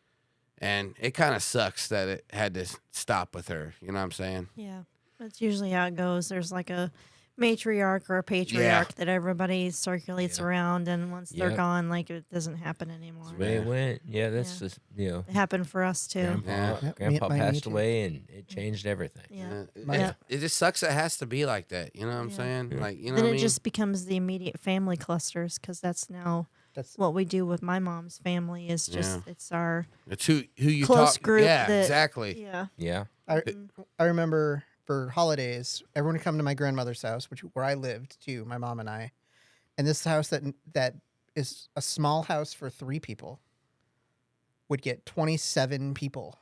and it kind of sucks that it had to stop with her. You know what I'm saying? Yeah. That's usually how it goes. There's like a matriarch or a patriarch that everybody circulates around, and once they're Yep. gone, like it doesn't happen anymore. That's the way it went. Yeah, that's Yeah. just, It happened for us too. Grandpa, Yeah. Yep, Grandpa me passed too. away, and it changed everything. Yeah. Yeah. It just sucks. It has to be like that. You know what I'm Yeah. saying? Yeah. Like, you know Then what I it mean? just becomes the immediate family clusters, because that's now That's what we do with my mom's family. Is just it's our It's who you close talk. group Yeah, that- exactly. yeah. Yeah. I remember for holidays, everyone would come to my grandmother's house, where I lived too, my mom and I. And this house that is a small house for 3 people would get 27 people.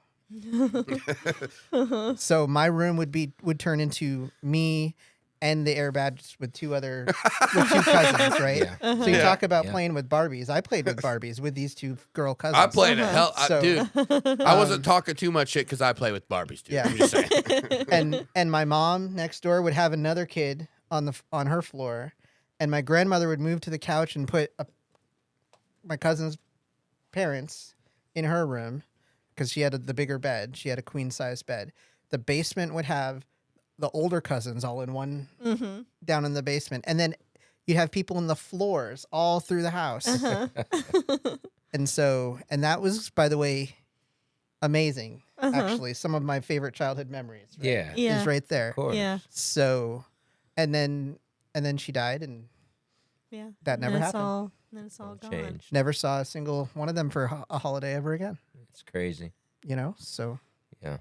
So my room would turn into me and the Airbads with two cousins, right? Yeah. So you talk about Yeah. playing with Barbies. I played with Barbies with these 2 girl cousins. I played a hell, So, dude. I wasn't talking too much shit because I play with Barbies, dude. Yeah. I'm just saying. and my mom next door would have another kid on her floor, and my grandmother would move to the couch and put my cousin's parents in her room, because she had the bigger bed. She had a queen size bed. The basement would have the older cousins all in one down in the basement, and then you'd have people in the floors all through the house. and that was, by the way, amazing. Actually, some of my favorite childhood memories. Right? Yeah. Yeah. Is right there. Of course. Yeah. So, and then she died, and Yeah. That And never then happened. Then it's all gone. Changed. never saw a single one of them for a holiday ever again. It's crazy. So Yeah.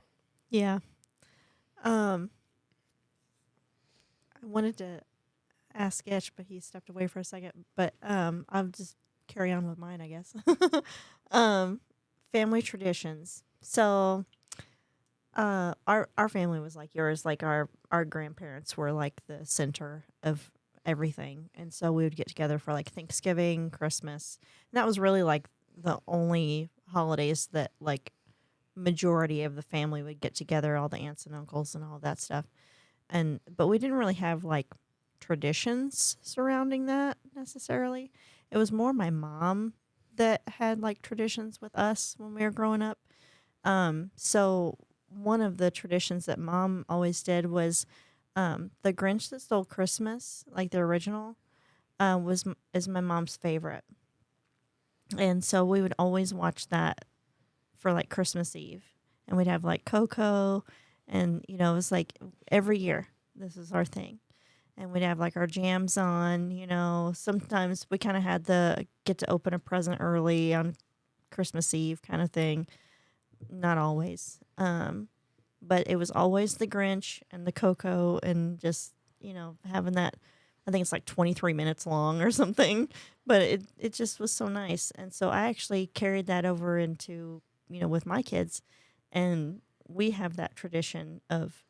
Yeah. I wanted to ask Etch, but he stepped away for a second. But I'll just carry on with mine, I guess. Family traditions. So our family was like yours. Like our grandparents were like the center of everything, and so we would get together for like Thanksgiving, Christmas, and that was really like the only holidays that like majority of the family would get together, all the aunts and uncles and all that stuff. But we didn't really have like traditions surrounding that necessarily. It was more my mom that had like traditions with us when we were growing up. So one of the traditions that mom always did was The Grinch That Stole Christmas, like the original, is my mom's favorite. And so we would always watch that for like Christmas Eve. And we'd have like Cocoa, and it was like every year this is our thing. And we'd have like our jams on, Sometimes we kind of had the get to open a present early on Christmas Eve kind of thing. Not always. But it was always the Grinch and the Cocoa, and just, having that. I think it's like 23 minutes long or something, but it just was so nice. And so I actually carried that over into, with my kids, and we have that tradition of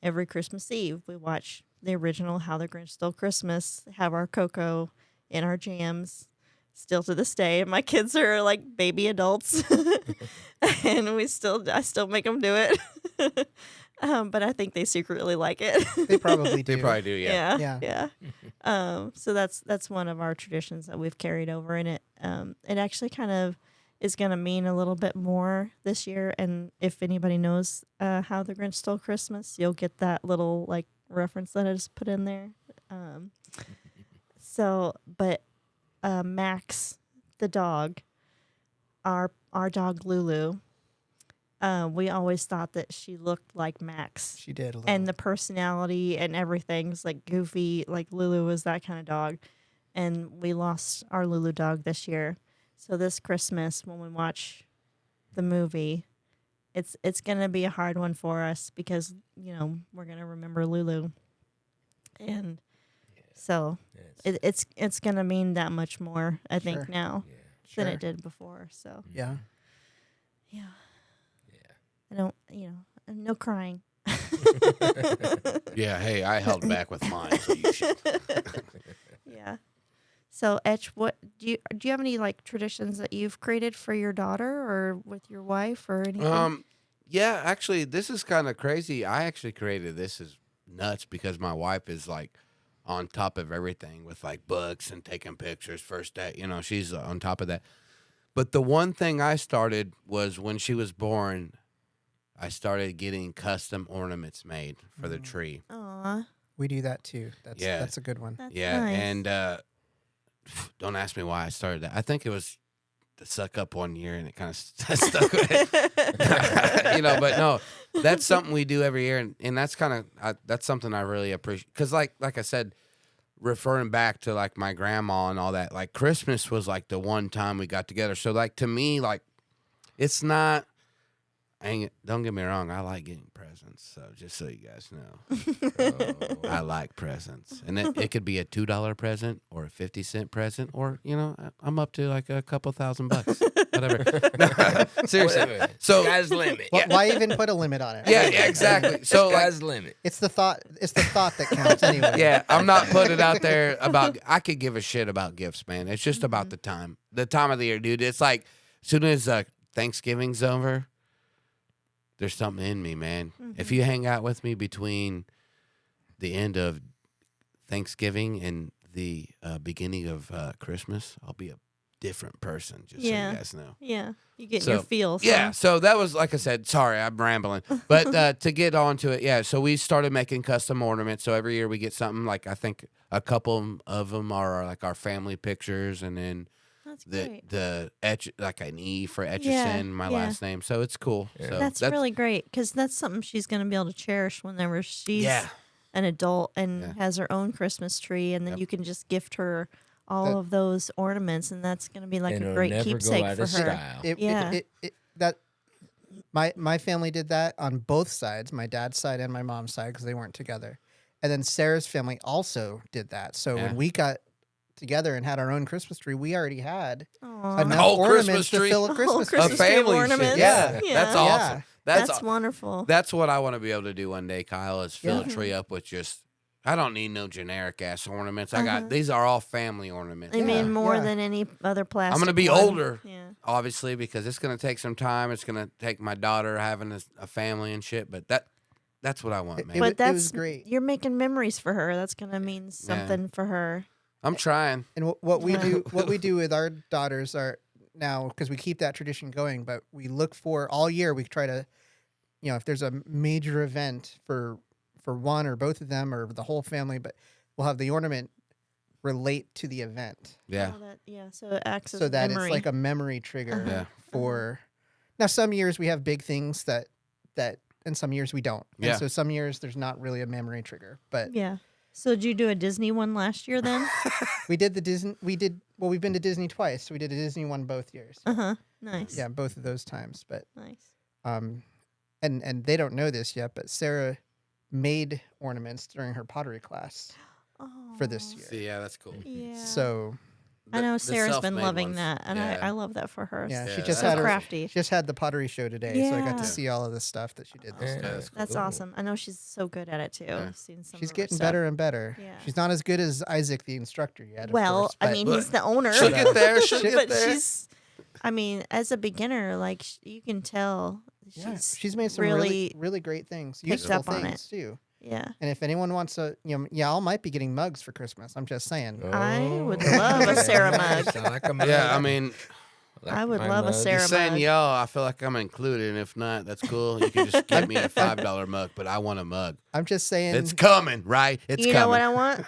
every Christmas Eve, we watch the original How the Grinch Stole Christmas, have our Cocoa in our jams still to this day. And my kids are like baby adults and I still make them do it. But I think they secretly like it. They probably do. They probably do, yeah. Yeah. So that's one of our traditions that we've carried over, and it actually kind of is going to mean a little bit more this year. And if anybody knows How the Grinch Stole Christmas, you'll get that little like reference that I just put in there. But Max, the dog, our dog Lulu. We always thought that she looked like Max. She did a little. And the personality and everything's like goofy. Like Lulu was that kind of dog. And we lost our Lulu dog this year. So this Christmas, when we watch the movie, it's going to be a hard one for us because, we're going to remember Lulu. And so it's going to mean that much more, I think, now than it did before. So, yeah. I don't, no crying. Yeah, hey, I held back with mine, so you should. Yeah. So, Etch, what do you have any like traditions that you've created for your daughter or with your wife or anything? Yeah, actually, this is kind of crazy. I actually created this is nuts because my wife is like on top of everything with like books and taking pictures first day. She's on top of that. But the one thing I started was when she was born, I started getting custom ornaments made for the tree. Aw, We do that too. That's a good one. that's Yeah, nice. and don't ask me why I started that. I think it was to suck up one year, and it kind of stuck with it. But no, that's something we do every year, and that's kind of that's something I really appreciate. Because like I said, referring back to like my grandma and all that, like Christmas was like the one time we got together. So like to me, like it's not. Don't get me wrong, I like getting presents. So just so you guys know, I like presents, and it could be a $2 present or a 50-cent present, or I'm up to like a couple $1,000, whatever. Seriously, so sky's the limit. Why even put a limit on it? yeah, exactly. So Sky's the limit. It's the thought. It's the thought that counts anyway. yeah, I'm not putting it out there about. I could give a shit about gifts, man. It's just about the time of the year, dude. It's like as soon as Thanksgiving's over. There's something in me, man. If you hang out with me between the end of Thanksgiving and the beginning of Christmas, I'll be a different person, just so you guys know. Yeah, you get your feels. Yeah, so that was, like I said, sorry, I'm rambling. But to get on to it, so we started making custom ornaments. So every year we get something, like I think a couple of them are like our family pictures, and then That's great. the Etch, like an E for Etchison, my last name. So it's cool. Yeah. So That's really great because that's something she's going to be able to cherish whenever she's an adult and has her own Christmas tree, and then you can just gift her all of those ornaments, and that's going to be like And a it'll great never go keepsake out for of her. style. My family did that on both sides, my dad's side and my mom's side, because they weren't together. And then Sarah's family also did that. So when we got together and had our own Christmas tree, we already had Aw. enough whole ornaments Christmas to tree? fill a Christmas tree. A Christmas tree family ornaments. shit. Yeah. That's awesome. Yeah. That's wonderful. That's what I want to be able to do one day, Kyle, is fill a tree up with just, I don't need no generic ass ornaments. These are all family ornaments. I mean, more yeah. than any other plastic. I'm going to be one. older. Yeah. obviously, because it's going to take some time. It's going to take my daughter having a family and shit. But that's what I want, man. But it was great. You're making memories for her. That's gonna mean something for her. I'm trying. And what we do with our daughters are now, because we keep that tradition going, but we look for all year. We try to, if there's a major event for one or both of them or the whole family, but we'll have the ornament relate to the event. Yeah. So it acts as So that memory. it's like a memory trigger Yeah. for. Now, some years we have big things that, and some years we don't. Yeah. And so some years there's not really a memory trigger, but Yeah. So did you do a Disney one last year then? we did the Disney. Well, we've been to Disney twice. So we did a Disney one both years. Nice. Yeah, both of those times. But Nice. and they don't know this yet, but Sarah made ornaments during her pottery class for this year. See, yeah, that's cool. Yeah. So I know The Sarah's been self-made loving ones. that, and Yeah. I love that for her. yeah, Yeah, she just so had crafty. she just had the pottery show today, so I got Yeah. to see all of the stuff that she did this Yeah, year. that's That's cool. awesome. I know she's so good at it too. Yeah. I've seen some She's of her getting stuff. better and better. Yeah. She's not as good as Isaac, the instructor, yet. Of Well, course, I but- mean, but he's the owner. She'll get there. She'll But get but there. she's, I mean, as a beginner, like you can tell yeah, she's she's made some really great things, picked useful up on things too. yeah. And if anyone wants y'all might be getting mugs for Christmas. I'm just saying. I would Oh. love a Sarah mug. Sound like a mug. Yeah, I mean, I would my love a mug. Sarah you're saying mug. y'all, I feel like I'm included, and if not, that's cool. You can just get me a $5 mug, but I want a mug. I'm just saying. It's coming, right? It's You coming. know what I want?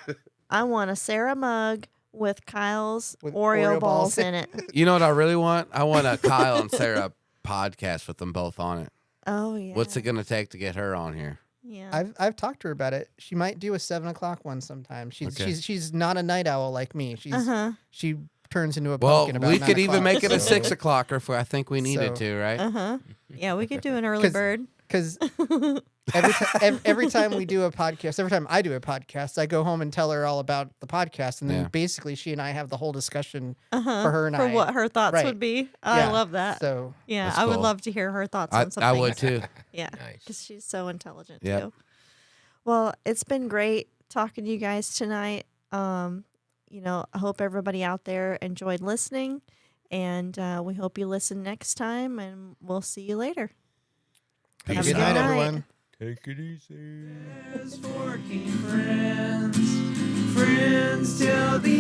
I want a Sarah mug with Kyle's With Oreo, Oreo balls balls. in it. You know what I really want? I want a Kyle and Sarah podcast with them both on it. Oh yeah. What's it gonna take to get her on here? Yeah. I've talked to her about it. She might do a 7:00 one sometime. Okay. She's not a night owl like me. She turns into a Well, pumpkin about we 9 could even o'clock, make it a so- 6 o'clock if I think we needed So- to, right? Yeah, we could do an early 'Cause- bird. Because every time we do a podcast, every time I do a podcast, I go home and tell her all about the podcast, and then Yeah. basically she and I have the whole discussion for her and For I. what her thoughts Right. would be. I Yeah, love that. So Yeah, That's I would cool. love to hear her thoughts on something. I would too. Yeah, Nice. because she's so intelligent Yep. too. Well, it's been great talking to you guys tonight. I hope everybody out there enjoyed listening, and we hope you listen next time. And we'll see you later. have Have a a good good night, night. everyone. Take it easy. As forking friends, friends till the